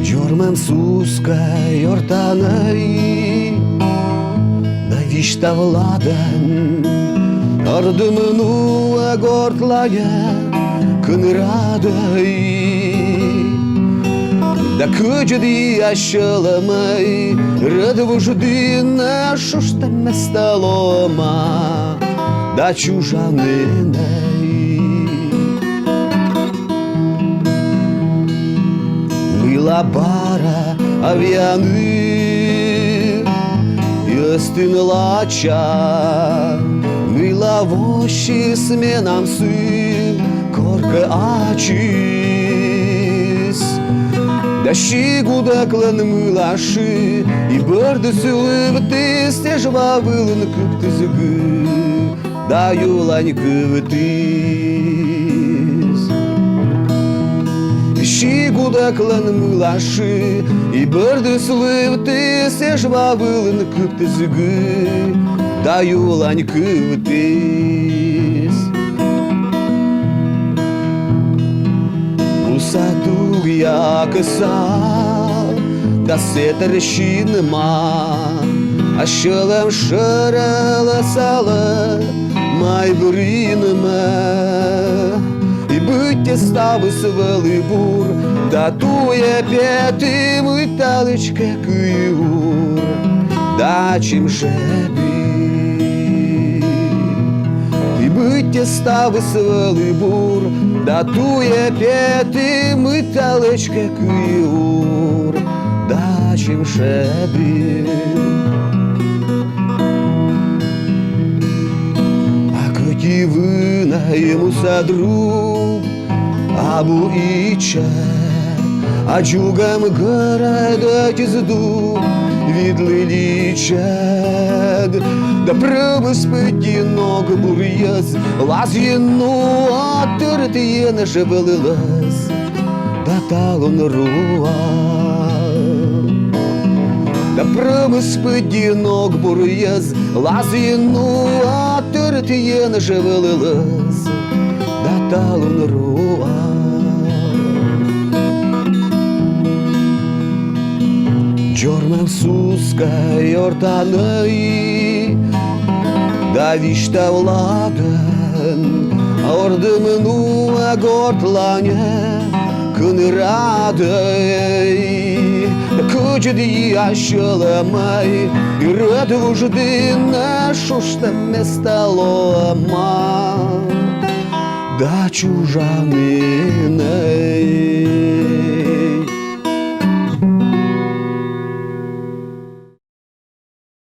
Jormam suskaj ortanai, da vishta vladan, ardımını agortlaya kınıraday, da kıcıdi aşılamay, radvujdi нашу ж там не сталома, да чужанинай. Мила бара авианы, естин лача, мила вощи сменам сын, корка ачис. Да шигудаклан мылашы, и барды сылыбты стежва вылын кыптызгы, да юлань кывытыз. Шигудаклан мылашы, и барды сылыбты стежва вылын кыптызгы, да юлань кывытыз. Садуг якысал, да сетіршінма, ашылым шырылы салы, май бүрінімі. И бітте ставы свылы бур, да туе пети мыталычке күйур, да чим жеби. И бітте ставы свылы бур, да туе пети мыталычке күйур, да чим жеби. А көти вына ему садру, абу иче, а джугам города тизду, видлы личед. Да прымыс пытинок бурьез, лазину атыртые нажевылылыз, да талон руа. Да прымыс пытинок бурьез, лазину атыртые нажевылылыз, да талон руа. Jormam suskaj ortanai, da vishta vladan, ardımını agortlanya kınıraday. Da kıcıdi aşılamay, radvujdi нашу ж там не сталома, да чужанинай.